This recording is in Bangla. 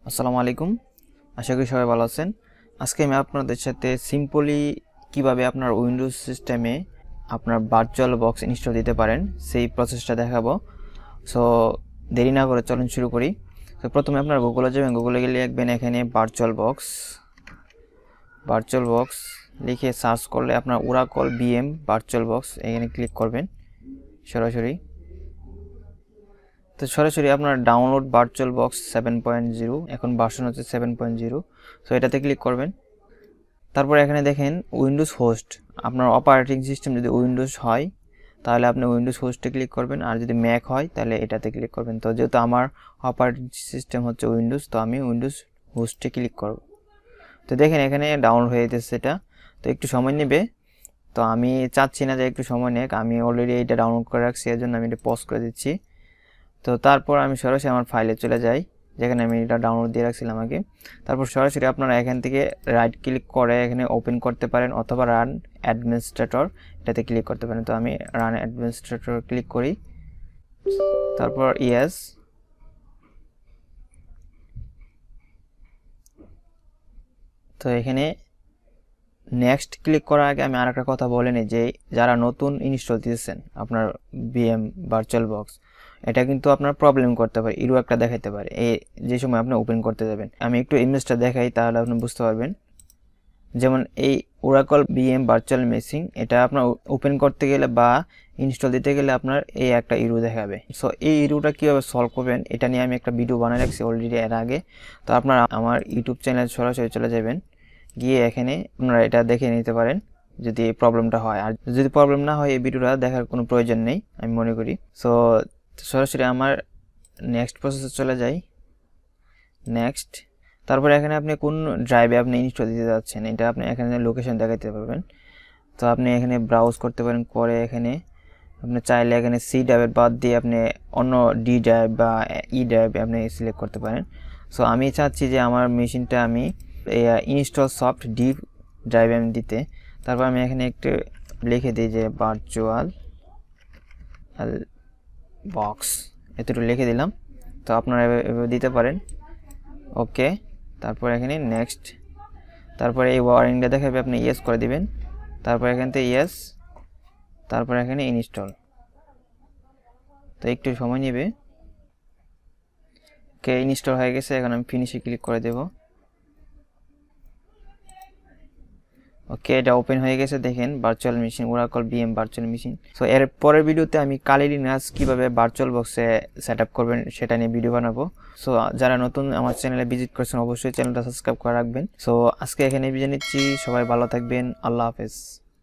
আসসালামু আলাইকুম, আশা করি সবাই ভালো আছেন। আজকে আমি আপনাদের সাথে সিম্পলি কিভাবে আপনার উইন্ডোজ সিস্টেমে আপনার ভার্চুয়াল বক্স ইনস্টল দিতে পারেন সেই প্রসেসটা দেখাবো। সো দেরি না করে চলুন শুরু করি। তো প্রথমে আপনার গুগলে যাবেন, গুগলে গেলে লিখবেন এখানে ভার্চুয়াল বক্স লিখে সার্চ করলে আপনার ওরাকল বিএম ভার্চুয়াল বক্স এখানে ক্লিক করবেন। সরাসরি আপনার ডাউনলোড ভার্চুয়াল বক্স 7.0, এখন ভার্সন হচ্ছে 7.0। সো এটাতে ক্লিক করবেন। তারপর এখানে দেখেন উইন্ডোজ হোস্ট, আপনার অপারেটিং সিস্টেম যদি উইন্ডোজ হয় তাহলে আপনি উইন্ডোজ হোস্টে ক্লিক করবেন, আর যদি ম্যাক হয় তাহলে এটাতে ক্লিক করবেন। তো যেহেতু আমার অপারেটিং সিস্টেম হচ্ছে উইন্ডোজ, তো আমি উইন্ডোজ হোস্টে ক্লিক করব। তো দেখেন এখানে ডাউনলোড হয়ে যেতেছে এটা, তো একটু সময় নেবে। তো আমি চাচ্ছি না যে একটু সময় নেক, আমি অলরেডি এটা ডাউনলোড করে রাখছি, এর জন্য আমি এটা পজ করে দিচ্ছি। তো তারপর আমি সরাসরি আমার ফাইলে চলে যাই যেখানে আমি এটা ডাউনলোড দিয়ে রাখছিলাম আগে। তারপর সরাসরি আপনারা এখান থেকে রাইট ক্লিক করে এখানে ওপেন করতে পারেন, অথবা রান অ্যাডমিনিস্ট্রেটর এটাতে ক্লিক করতে পারেন। তো আমি রান অ্যাডমিনিস্ট্রেটর ক্লিক করি, তারপর ইয়েস। তো এখানে নেক্সট ক্লিক করার আগে আমি আরেকটা কথা বলে নিই যে যারা নতুন ইনস্টল দিয়েছেন আপনার বিএম ভার্চুয়াল বক্স, এটা কিন্তু আপনার প্রবলেম করতে পারে, ইরো একটা দেখাইতে পারে এই যে সময় আপনি ওপেন করতে যাবেন। আমি একটু ইমেজটা দেখাই তাহলে আপনি বুঝতে পারবেন। যেমন এই ওরাকল বিএম ভার্চুয়াল মেশিন, এটা আপনার ওপেন করতে গেলে বা ইনস্টল দিতে গেলে আপনার এই একটা ইরো দেখাবে। সো এই ইরোটা কীভাবে সলভ করবেন এটা নিয়ে আমি একটা ভিডিও বানিয়ে রাখছি অলরেডি এর আগে। তো আপনারা আমার ইউটিউব চ্যানেল সরাসরি চলে যাবেন, গিয়ে এখানে আপনারা এটা দেখে নিতে পারেন যদি প্রবলেমটা হয়। আর যদি প্রবলেম না হয় এই ভিডিওটা দেখার কোনো প্রয়োজন নেই আমি মনে করি। সো সরাসরি আমার নেক্সট প্রসেসে চলে যাই, নেক্সট। তারপরে এখানে আপনি কোন ড্রাইভে আপনি ইনস্টল দিতে যাচ্ছেন এটা আপনি এখানে লোকেশন দেখাতে পারবেন। তো আপনি এখানে ব্রাউজ করতে পারেন, করে এখানে আপনি চাইলে এখানে সি ড্রাইভের বাদ দিয়ে আপনি অন্য ডি ড্রাইভ বা ই ড্রাইভে আপনি সিলেক্ট করতে পারেন। সো আমি চাচ্ছি যে আমার মেশিনটা আমি ইনস্টল সফট ডি ড্রাইভে আমি দিতে। তারপর আমি এখানে একটু লিখে দিই যে ভার্চুয়াল বক্স, এতটুকু লিখে দিলাম। তো আপনারা এভাবে দিতে পারেন, ওকে। তারপর এখানে নেক্সট, তারপরে এই ওয়ার্নিংটা দেখাবে আপনি ইয়েস করে দিবেন। তারপর এখান থেকে ইয়েস, তারপর এখানে ইনস্টল। তো একটু সময় নেবে। ওকে, ইনস্টল হয়ে গেছে, এখন আমি ফিনিশে ক্লিক করে দেব। ওকে, এটা ওপেন হয়ে গেছে, দেখেন virtual machine Oracle BM virtual machine. So এর পরের ভিডিওতে আমি কালিনাস কিভাবে ভার্চুয়াল বক্সে সেট আপ করবেন সেটা নিয়ে ভিডিও বানাবো। সো যারা নতুন আমার চ্যানেলে ভিজিট করছেন অবশ্যই চ্যানেলটা সাবস্ক্রাইব করে রাখবেন। সো আজকে এখানে বিদায় নিচ্ছি, সবাই ভালো থাকবেন, আল্লাহ হাফেজ।